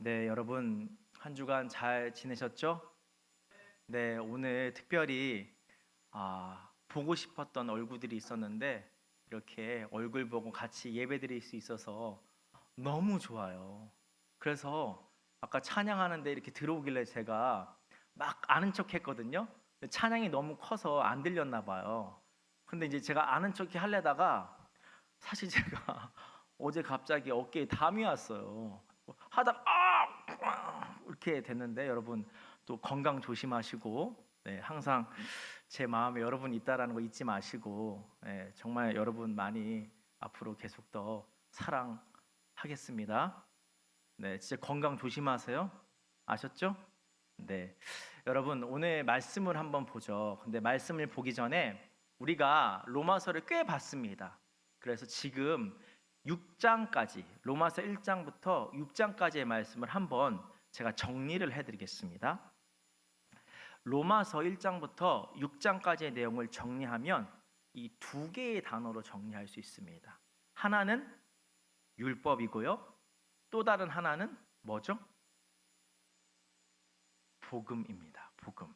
네, 여러분 한 주간 잘 지내셨죠? 네, 오늘 특별히 보고 싶었던 얼굴들이 있었는데 이렇게 얼굴 보고 같이 예배드릴 수 있어서 너무 좋아요. 그래서 아까 찬양하는데 이렇게 들어오길래 제가 막 아는 척 했거든요. 근데 찬양이 너무 커서 안 들렸나 봐요. 근데 이제 제가 아는 척 하려다가 사실 제가 어제 갑자기 어깨에 담이 왔어요. 하다가 이렇게 됐는데 여러분 또 건강 조심하시고 네, 항상 제 마음에 여러분 있다라는 거 잊지 마시고 네, 정말 여러분 많이 앞으로 계속 더 사랑하겠습니다. 네, 진짜 건강 조심하세요. 아셨죠? 네, 여러분 오늘 말씀을 한번 보죠. 근데 말씀을 보기 전에 우리가 로마서를 꽤 봤습니다. 그래서 지금 6장까지 로마서 1장부터 6장까지의 말씀을 한번 제가 정리를 해드리겠습니다. 로마서 1장부터 6장까지의 내용을 정리하면 이 두 개의 단어로 정리할 수 있습니다. 하나는 율법이고요. 또 다른 하나는 뭐죠? 복음입니다. 복음.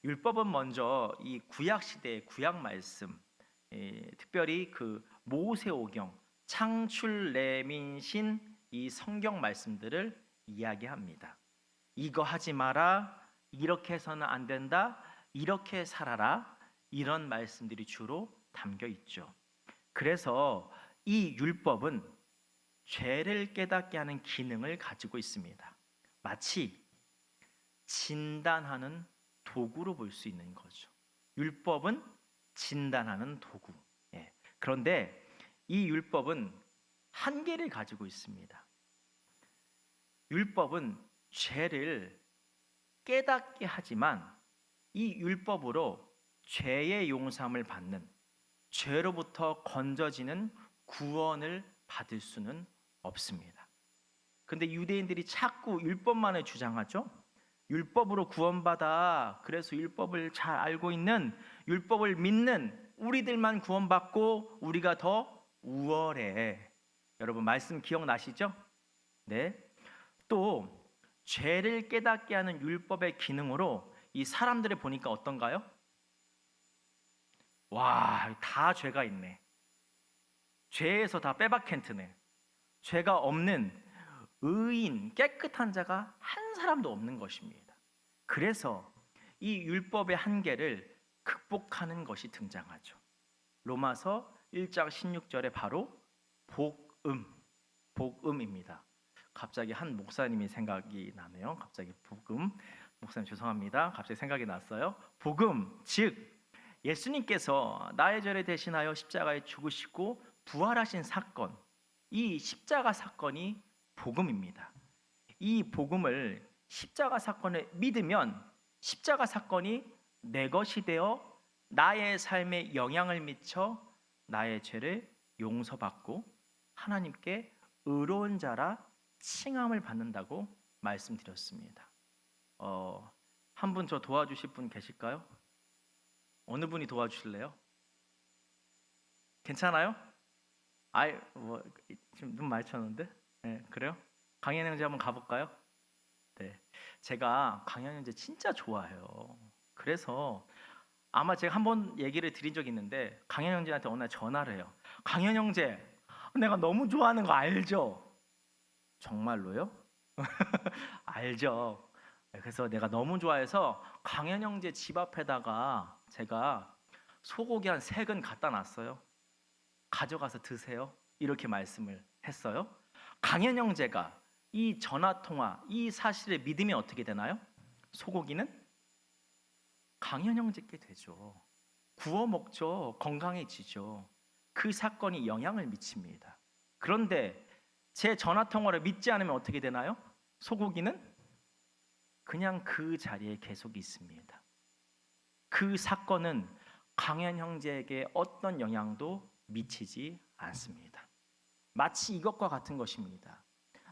율법은 먼저 이 구약 시대의 구약 말씀, 특별히 그 모세오경, 창출, 레민신 이 성경 말씀들을 이야기합니다. 이거 하지 마라, 이렇게 해서는 안 된다, 이렇게 살아라, 이런 말씀들이 주로 담겨 있죠. 그래서 이 율법은 죄를 깨닫게 하는 기능을 가지고 있습니다. 마치 진단하는 도구로 볼 수 있는 거죠. 율법은 진단하는 도구. 예. 그런데 이 율법은 한계를 가지고 있습니다. 율법은 죄를 깨닫게 하지만 이 율법으로 죄의 용서함을 받는, 죄로부터 건져지는 구원을 받을 수는 없습니다. 근데 유대인들이 자꾸 율법만을 주장하죠. 율법으로 구원받아. 그래서 율법을 잘 알고 있는, 율법을 믿는 우리들만 구원받고 우리가 더 우월해. 여러분 말씀 기억나시죠? 네. 또 죄를 깨닫게 하는 율법의 기능으로 이 사람들을 보니까 어떤가요? 와, 다 죄가 있네. 죄에서 다 빼박캔트네. 죄가 없는 의인, 깨끗한 자가 한 사람도 없는 것입니다. 그래서 이 율법의 한계를 극복하는 것이 등장하죠. 로마서 1장 16절에 바로 복음입니다. 갑자기 한 목사님이 생각이 나네요. 갑자기 복음, 목사님 죄송합니다. 갑자기 생각이 났어요. 복음, 즉 예수님께서 나의 죄를 대신하여 십자가에 죽으시고 부활하신 사건, 이 십자가 사건이 복음입니다. 이 복음을 십자가 사건을 믿으면 십자가 사건이 내 것이 되어 나의 삶에 영향을 미쳐 나의 죄를 용서받고 하나님께 의로운 자라 칭함을 받는다고 말씀드렸습니다. 한 분 저 도와주실 분 계실까요? 어느 분이 도와주실래요? 괜찮아요? 지금 눈 마주쳤는데? 네, 그래요? 강현 형제 한번 가볼까요? 네, 제가 강현 형제 진짜 좋아해요. 그래서 아마 제가 한번 얘기를 드린 적이 있는데 강현 형제한테 어느 날 전화를 해요. 강현 형제, 내가 너무 좋아하는 거 알죠? 정말로요? 알죠. 그래서 내가 너무 좋아해서 강현 형제 집 앞에다가 제가 소고기 한 3근 갖다 놨어요. 가져가서 드세요. 이렇게 말씀을 했어요. 강현 형제가 이 전화 통화, 이 사실을 믿으면 어떻게 되나요? 소고기는 강현 형제께 되죠. 구워 먹죠. 건강해지죠. 그 사건이 영향을 미칩니다. 그런데 제 전화 통화를 믿지 않으면 어떻게 되나요? 소고기는 그냥 그 자리에 계속 있습니다. 그 사건은 강현 형제에게 어떤 영향도 미치지 않습니다. 마치 이것과 같은 것입니다.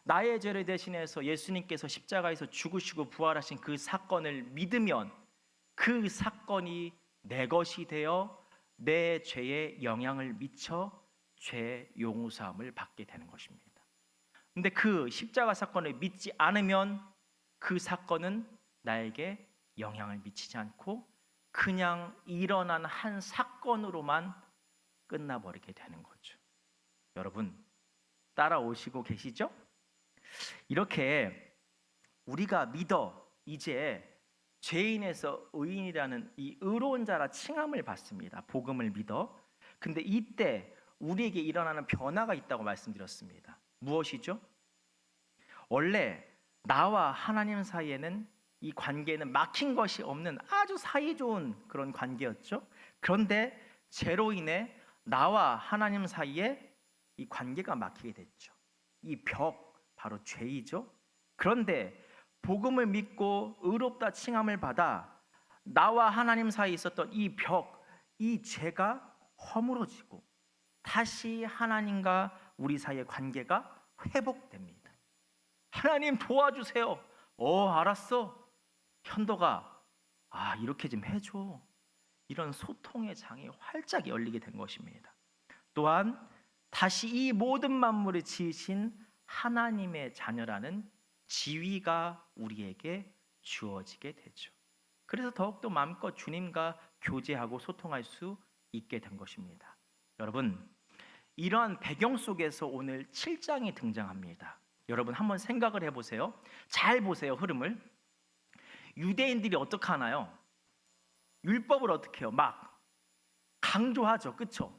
나의 죄를 대신해서 예수님께서 십자가에서 죽으시고 부활하신 그 사건을 믿으면 그 사건이 내 것이 되어 내 죄에 영향을 미쳐 죄 용서함을 받게 되는 것입니다. 근데 그 십자가 사건을 믿지 않으면 그 사건은 나에게 영향을 미치지 않고 그냥 일어난 한 사건으로만 끝나버리게 되는 거죠. 여러분 따라오시고 계시죠? 이렇게 우리가 믿어 이제 죄인에서 의인이라는 이 의로운 자라 칭함을 받습니다. 복음을 믿어. 근데 이때 우리에게 일어나는 변화가 있다고 말씀드렸습니다. 무엇이죠? 원래 나와 하나님 사이에는 이 관계는 막힌 것이 없는 아주 사이좋은 그런 관계였죠. 그런데 죄로 인해 나와 하나님 사이에 이 관계가 막히게 됐죠. 이 벽 바로 죄이죠. 그런데 복음을 믿고 의롭다 칭함을 받아 나와 하나님 사이에 있었던 이 벽, 이 죄가 허물어지고 다시 하나님과 우리 사이의 관계가 회복됩니다. 하나님 도와주세요. 알았어. 현도가 이렇게 좀 해줘. 이런 소통의 장이 활짝 열리게 된 것입니다. 또한 다시 이 모든 만물을 지으신 하나님의 자녀라는 지위가 우리에게 주어지게 되죠. 그래서 더욱더 마음껏 주님과 교제하고 소통할 수 있게 된 것입니다. 여러분, 이러한 배경 속에서 오늘 7장이 등장합니다. 여러분 한번 생각을 해보세요. 잘 보세요, 흐름을. 유대인들이 어떻게 하나요? 율법을 어떻게 해요? 막 강조하죠. 그렇죠?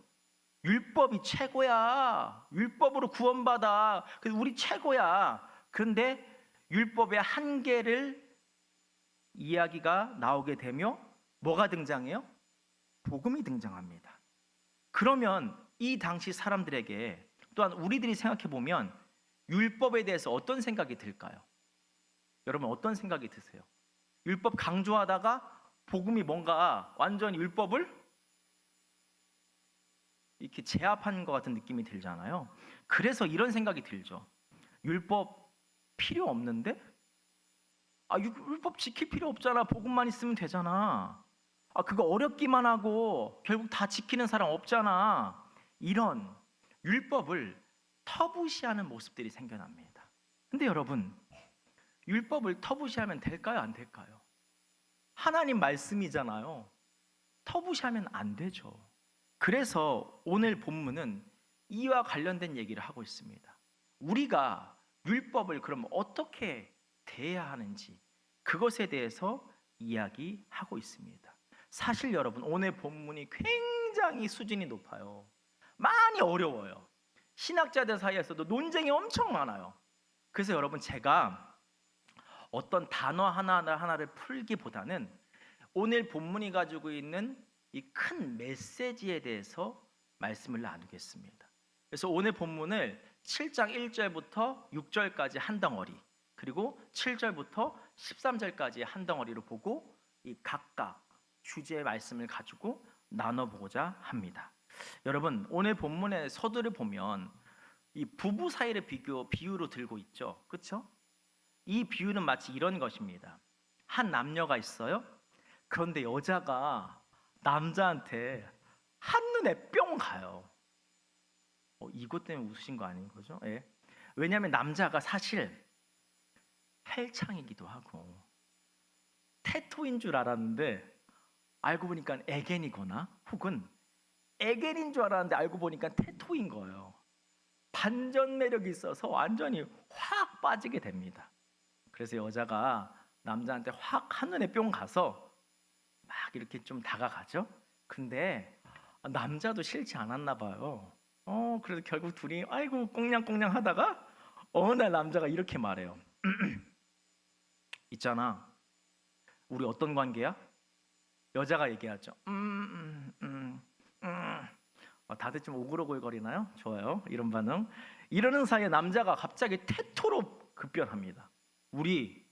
율법이 최고야. 율법으로 구원받아. 그래서 우리 최고야. 그런데 율법의 한계를 이야기가 나오게 되며 뭐가 등장해요? 복음이 등장합니다. 그러면 이 당시 사람들에게 또한 우리들이 생각해 보면 율법에 대해서 어떤 생각이 들까요? 여러분 어떤 생각이 드세요? 율법 강조하다가 복음이 뭔가 완전히 율법을 이렇게 제압한 것 같은 느낌이 들잖아요. 그래서 이런 생각이 들죠. 율법 필요 없는데? 율법 지킬 필요 없잖아. 복음만 있으면 되잖아. 그거 어렵기만 하고 결국 다 지키는 사람 없잖아. 이런 율법을 터부시하는 모습들이 생겨납니다. 근데 여러분, 율법을 터부시하면 될까요? 안 될까요? 하나님 말씀이잖아요. 터부시하면 안 되죠. 그래서 오늘 본문은 이와 관련된 얘기를 하고 있습니다. 우리가 율법을 그럼 어떻게 대해야 하는지 그것에 대해서 이야기하고 있습니다. 사실 여러분 오늘 본문이 굉장히 수준이 높아요. 많이 어려워요. 신학자들 사이에서도 논쟁이 엄청 많아요. 그래서 여러분 제가 어떤 단어 하나를 풀기보다는 오늘 본문이 가지고 있는 이 큰 메시지에 대해서 말씀을 나누겠습니다. 그래서 오늘 본문을 7장 1절부터 6절까지 한 덩어리, 그리고 7절부터 13절까지 한 덩어리로 보고 이 각각 주제의 말씀을 가지고 나눠보고자 합니다. 여러분 오늘 본문의 서두를 보면 이 부부 사이를 비유로 들고 있죠. 그렇죠? 이 비유는 마치 이런 것입니다. 한 남녀가 있어요. 그런데 여자가 남자한테 한눈에 뿅 가요. 이것 때문에 웃으신 거 아닌 거죠? 예. 왜냐하면 남자가 사실 헬창이기도 하고 태토인 줄 알았는데 알고 보니까 에겐이거나 혹은 에겐인 줄 알았는데 알고 보니까 태토인 거예요. 반전 매력이 있어서 완전히 확 빠지게 됩니다. 그래서 여자가 남자한테 확 한눈에 뿅 가서 막 이렇게 좀 다가가죠. 근데 남자도 싫지 않았나 봐요. 그래서 결국 둘이 아이고 꽁냥꽁냥 하다가 어느 날 남자가 이렇게 말해요. 있잖아, 우리 어떤 관계야? 여자가 얘기하죠. 다들 좀 오글오글거리나요? 좋아요. 이런 반응. 이러는 사이에 남자가 갑자기 태토로 급변합니다. 우리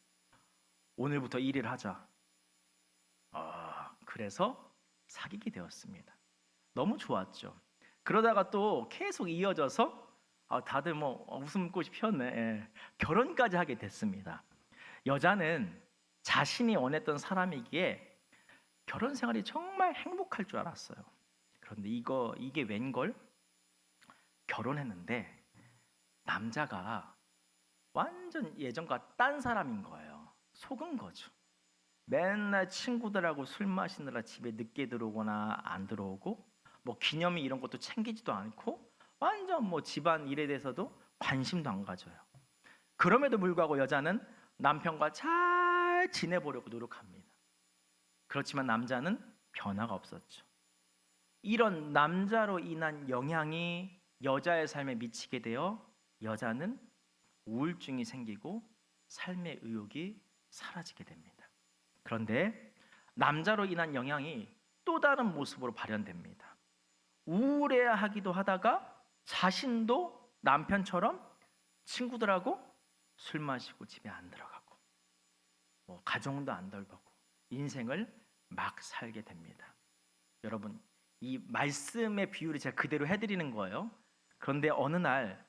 오늘부터 1일 하자. 그래서 사귀게 되었습니다. 너무 좋았죠. 그러다가 또 계속 이어져서 다들 뭐 웃음꽃이 피었네. 예. 결혼까지 하게 됐습니다. 여자는 자신이 원했던 사람이기에 결혼 생활이 정말 행복할 줄 알았어요. 그런데 이게 웬걸? 결혼했는데 남자가 완전 예전과 딴 사람인 거예요. 속은 거죠. 맨날 친구들하고 술 마시느라 집에 늦게 들어오거나 안 들어오고, 뭐 기념일 이런 것도 챙기지도 않고, 완전 뭐 집안 일에 대해서도 관심도 안 가져요. 그럼에도 불구하고 여자는 남편과 잘 지내보려고 노력합니다. 그렇지만 남자는 변화가 없었죠. 이런 남자로 인한 영향이 여자의 삶에 미치게 되어 여자는 우울증이 생기고 삶의 의욕이 사라지게 됩니다. 그런데 남자로 인한 영향이 또 다른 모습으로 발현됩니다. 우울해하기도 하다가 자신도 남편처럼 친구들하고 술 마시고 집에 안 들어가고, 뭐 가정도 안 돌보고 인생을 막 살게 됩니다. 여러분, 이 말씀의 비유를 제가 그대로 해드리는 거예요. 그런데 어느 날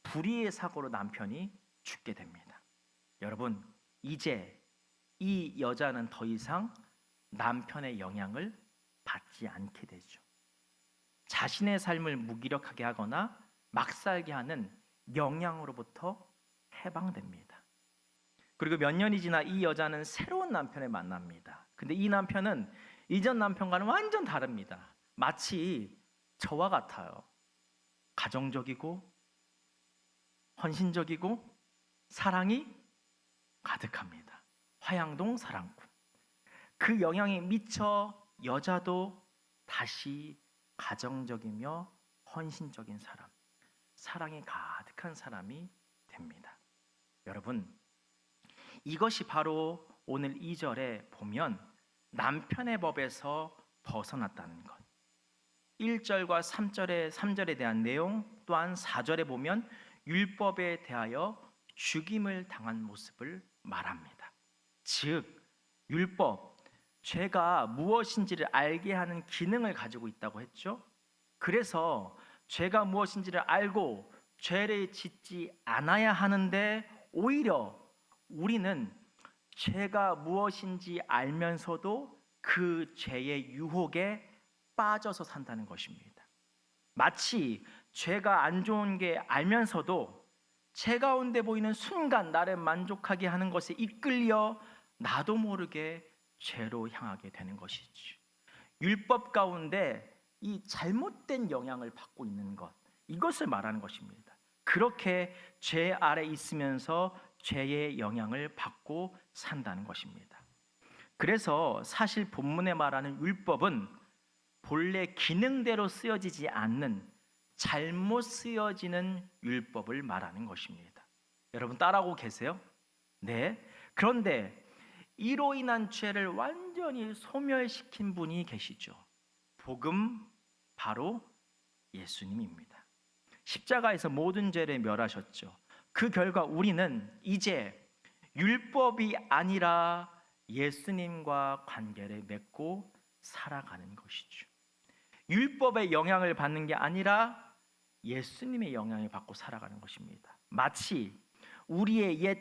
불의의 사고로 남편이 죽게 됩니다. 여러분, 이제 이 여자는 더 이상 남편의 영향을 받지 않게 되죠. 자신의 삶을 무기력하게 하거나 막 살게 하는 영향으로부터 해방됩니다. 그리고 몇 년이 지나 이 여자는 새로운 남편을 만납니다. 근데 이 남편은 이전 남편과는 완전 다릅니다. 마치 저와 같아요. 가정적이고 헌신적이고 사랑이 가득합니다. 화양동 사랑꾼. 그 영향이 미쳐 여자도 다시 가정적이며 헌신적인 사람, 사랑이 가득한 사람이 됩니다. 여러분, 이것이 바로 오늘 2절에 보면 남편의 법에서 벗어났다는 것. 1절과 3절에 대한 내용, 또한 4절에 보면 율법에 대하여 죽임을 당한 모습을 말합니다. 즉, 율법, 죄가 무엇인지를 알게 하는 기능을 가지고 있다고 했죠. 그래서 죄가 무엇인지를 알고 죄를 짓지 않아야 하는데, 오히려 우리는 죄가 무엇인지 알면서도 그 죄의 유혹에 빠져서 산다는 것입니다. 마치 죄가 안 좋은 게 알면서도 죄 가운데 보이는 순간 나를 만족하게 하는 것에 이끌려 나도 모르게 죄로 향하게 되는 것이지. 율법 가운데 이 잘못된 영향을 받고 있는 것, 이것을 말하는 것입니다. 그렇게 죄 아래 있으면서 죄의 영향을 받고 산다는 것입니다. 그래서 사실 본문에 말하는 율법은 본래 기능대로 쓰여지지 않는 잘못 쓰여지는 율법을 말하는 것입니다. 여러분 따라하고 계세요? 네. 그런데 이로 인한 죄를 완전히 소멸시킨 분이 계시죠. 복음, 바로 예수님입니다. 십자가에서 모든 죄를 멸하셨죠. 그 결과 우리는 이제 율법이 아니라 예수님과 관계를 맺고 살아가는 것이죠. 율법의 영향을 받는 게 아니라 예수님의 영향을 받고 살아가는 것입니다. 마치 우리의 옛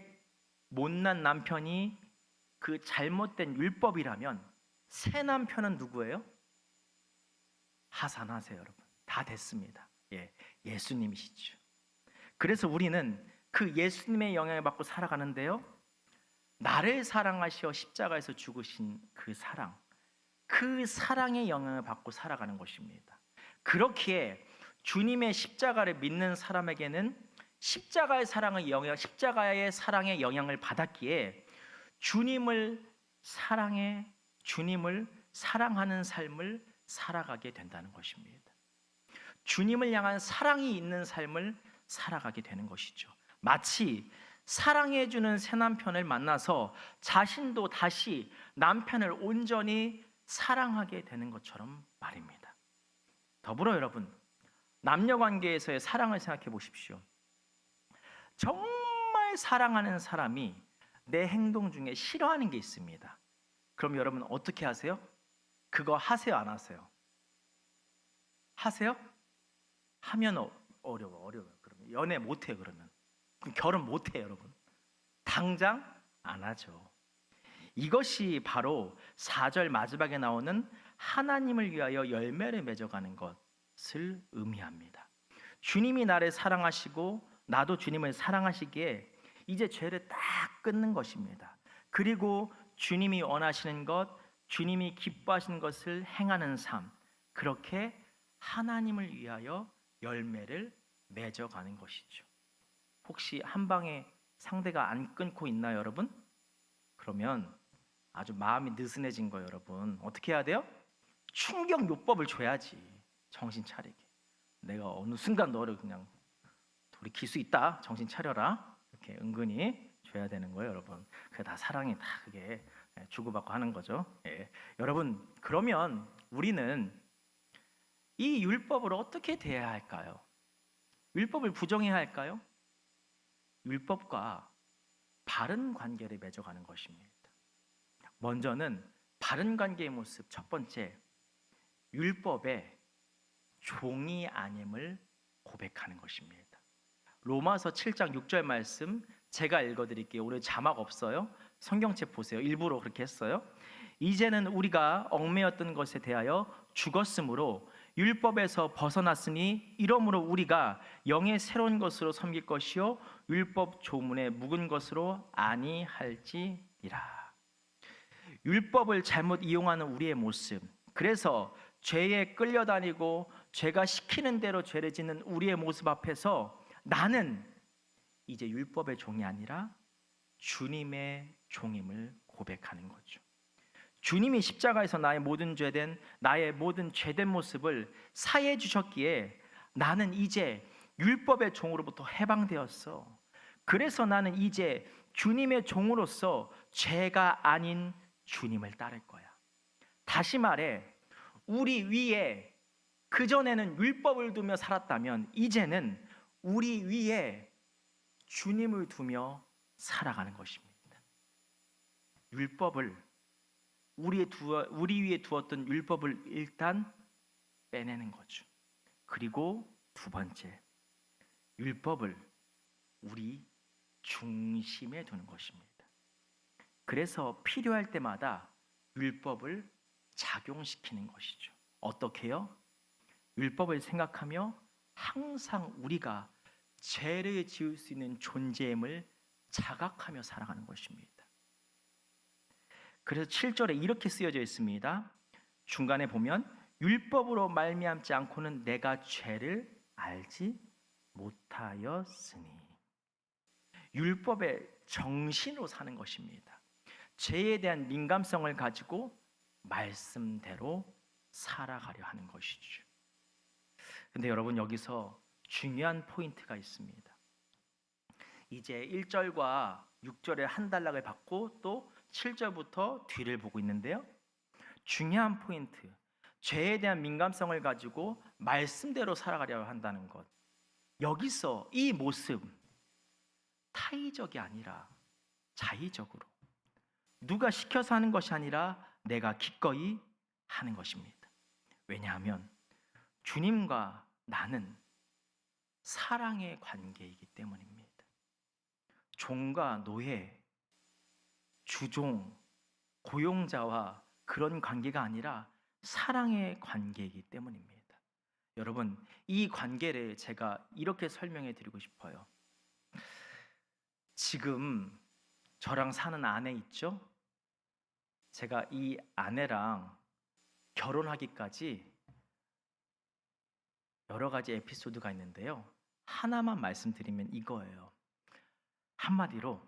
못난 남편이 그 잘못된 율법이라면 새 남편은 누구예요? 하산하세요, 여러분. 다 됐습니다. 예수님이시죠. 그래서 우리는 그 예수님의 영향을 받고 살아가는데요, 나를 사랑하시어 십자가에서 죽으신 그 사랑, 그 사랑의 영향을 받고 살아가는 것입니다. 그렇기에 주님의 십자가를 믿는 사람에게는 십자가의 사랑의 영향을 받았기에 주님을 사랑하는 삶을 살아가게 된다는 것입니다. 주님을 향한 사랑이 있는 삶을 살아가게 되는 것이죠. 마치 사랑해주는 새 남편을 만나서 자신도 다시 남편을 온전히 사랑하게 되는 것처럼 말입니다. 더불어 여러분, 남녀관계에서의 사랑을 생각해 보십시오. 정말 사랑하는 사람이 내 행동 중에 싫어하는 게 있습니다. 그럼 여러분 어떻게 하세요? 그거 하세요, 안 하세요? 하세요? 하면 어려워요. 그러면 연애 못해요. 그러면 결혼 못해요, 여러분. 당장 안 하죠. 이것이 바로 4절 마지막에 나오는 하나님을 위하여 열매를 맺어가는 것을 의미합니다. 주님이 나를 사랑하시고 나도 주님을 사랑하시기에 이제 죄를 딱 끊는 것입니다. 그리고 주님이 원하시는 것, 주님이 기뻐하시는 것을 행하는 삶, 그렇게 하나님을 위하여 열매를 맺어가는 것이죠. 혹시 한 방에 상대가 안 끊고 있나요, 여러분? 그러면 아주 마음이 느슨해진 거예요, 여러분. 어떻게 해야 돼요? 충격 요법을 줘야지. 정신 차리게. 내가 어느 순간 너를 그냥 돌이킬 수 있다. 정신 차려라. 이렇게 은근히 줘야 되는 거예요, 여러분. 그게 다 사랑이 다 그게 주고받고 하는 거죠. 예. 여러분, 그러면 우리는 이 율법을 어떻게 대해야 할까요? 율법을 부정해야 할까요? 율법과 바른 관계를 맺어가는 것입니다. 먼저는 바른 관계의 모습, 첫 번째, 율법의 종이 아님을 고백하는 것입니다. 로마서 7장 6절 말씀 제가 읽어드릴게요. 오늘 자막 없어요. 성경책 보세요. 일부러 그렇게 했어요. 이제는 우리가 얽매였던 것에 대하여 죽었으므로 율법에서 벗어났으니 이러므로 우리가 영의 새로운 것으로 섬길 것이요 율법 조문에 묵은 것으로 아니할지니라. 율법을 잘못 이용하는 우리의 모습, 그래서 죄에 끌려다니고 죄가 시키는 대로 죄를 짓는 우리의 모습 앞에서 나는 이제 율법의 종이 아니라 주님의 종임을 고백하는 거죠. 주님이 십자가에서 나의 모든 죄된 모습을 사해 주셨기에 나는 이제 율법의 종으로부터 해방되었어. 그래서 나는 이제 주님의 종으로서 죄가 아닌 주님을 따를 거야. 다시 말해, 우리 위에 그전에는 율법을 두며 살았다면 이제는 우리 위에 주님을 두며 살아가는 것입니다. 율법을 우리 위에 두었던 율법을 일단 빼내는 거죠. 그리고 두 번째, 율법을 우리 중심에 두는 것입니다. 그래서 필요할 때마다 율법을 작용시키는 것이죠. 어떻게요? 율법을 생각하며 항상 우리가 죄를 지을 수 있는 존재임을 자각하며 살아가는 것입니다. 그래서 7절에 이렇게 쓰여져 있습니다. 중간에 보면 율법으로 말미암지 않고는 내가 죄를 알지 못하였으니, 율법의 정신으로 사는 것입니다. 죄에 대한 민감성을 가지고 말씀대로 살아가려 하는 것이죠. 근데 여러분, 여기서 중요한 포인트가 있습니다. 이제 1절과 6절의 한 단락을 받고 또 7절부터 뒤를 보고 있는데요. 중요한 포인트, 죄에 대한 민감성을 가지고 말씀대로 살아가려 한다는 것. 여기서 이 모습, 타의적이 아니라 자의적으로, 누가 시켜서 하는 것이 아니라 내가 기꺼이 하는 것입니다. 왜냐하면 주님과 나는 사랑의 관계이기 때문입니다. 종과 노예, 주종, 고용자와 그런 관계가 아니라 사랑의 관계이기 때문입니다. 여러분, 이 관계를 제가 이렇게 설명해 드리고 싶어요. 지금 저랑 사는 아내 있죠? 제가 이 아내랑 결혼하기까지 여러 가지 에피소드가 있는데요. 하나만 말씀드리면 이거예요. 한마디로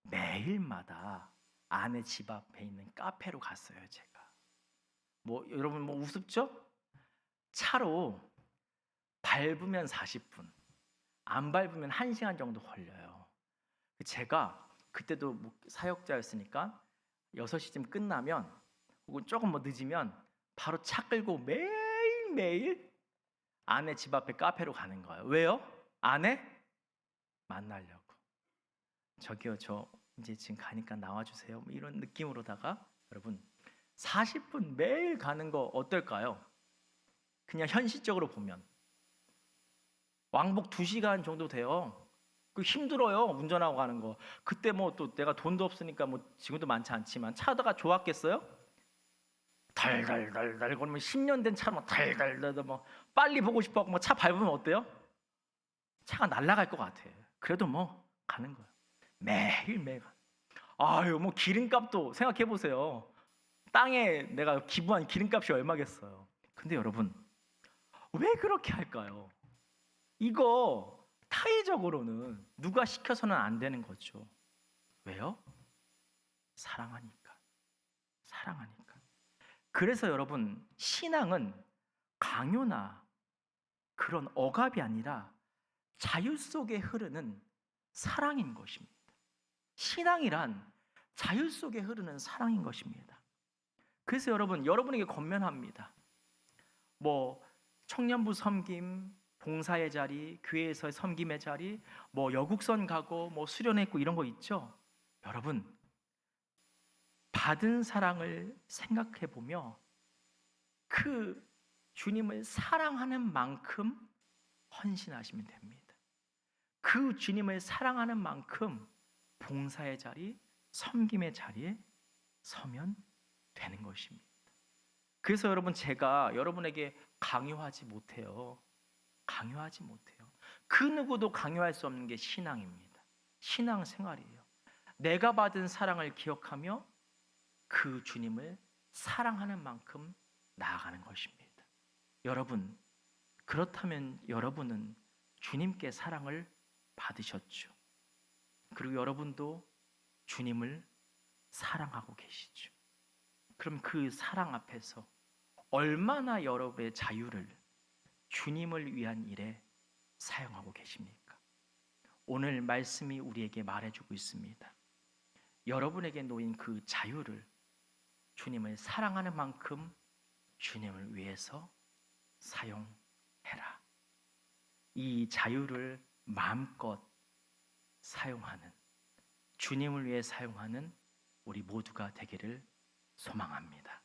매일마다 아내 집 앞에 있는 카페로 갔어요, 제가. 여러분 우습죠? 차로 밟으면 40분, 안 밟으면 1시간 정도 걸려요. 제가 그때도 사역자였으니까 6시쯤 끝나면 혹은 조금 늦으면 바로 차 끌고 매일매일 아내 집 앞에 카페로 가는 거예요. 왜요? 아내 만나려고. 저기요, 저 이제 지금 가니까 나와주세요. 이런 느낌으로다가 여러분 40분 매일 가는 거 어떨까요? 그냥 현실적으로 보면 왕복 2시간 정도 돼요. 그 힘들어요, 운전하고 가는 거. 그때 또 내가 돈도 없으니까 지금도 많지 않지만 차다가 좋았겠어요? 달달달달 그러면 10년 된 차로 달달달 빨리 보고 싶어 하고 차 밟으면 어때요? 차가 날아갈 것 같아. 그래도 가는 거예요. 매일매일. 아유, 뭐 기름값도 생각해 보세요. 땅에 내가 기부한 기름값이 얼마겠어요. 근데 여러분, 왜 그렇게 할까요? 이거 타의적으로는 누가 시켜서는 안 되는 거죠. 왜요? 사랑하니까. 사랑하니까. 그래서 여러분, 신앙은 강요나 그런 억압이 아니라 자유 속에 흐르는 사랑인 것입니다. 신앙이란 자유 속에 흐르는 사랑인 것입니다. 그래서 여러분, 여러분에게 권면합니다. 뭐 청년부 섬김, 봉사의 자리, 교회에서의 섬김의 자리, 뭐 여국선 가고 뭐 수련했고 이런 거 있죠. 여러분, 받은 사랑을 생각해 보며 그 주님을 사랑하는 만큼 헌신하시면 됩니다. 그 주님을 사랑하는 만큼 봉사의 자리, 섬김의 자리에 서면 되는 것입니다. 그래서 여러분, 제가 여러분에게 강요하지 못해요. 강요하지 못해요. 그 누구도 강요할 수 없는 게 신앙입니다. 신앙 생활이에요. 내가 받은 사랑을 기억하며 그 주님을 사랑하는 만큼 나아가는 것입니다. 여러분, 그렇다면 여러분은 주님께 사랑을 받으셨죠. 그리고 여러분도 주님을 사랑하고 계시죠. 그럼 그 사랑 앞에서 얼마나 여러분의 자유를 주님을 위한 일에 사용하고 계십니까? 오늘 말씀이 우리에게 말해주고 있습니다. 여러분에게 놓인 그 자유를 주님을 사랑하는 만큼 주님을 위해서 사용해라. 이 자유를 마음껏 사용하는, 주님을 위해 사용하는 우리 모두가 되기를 소망합니다.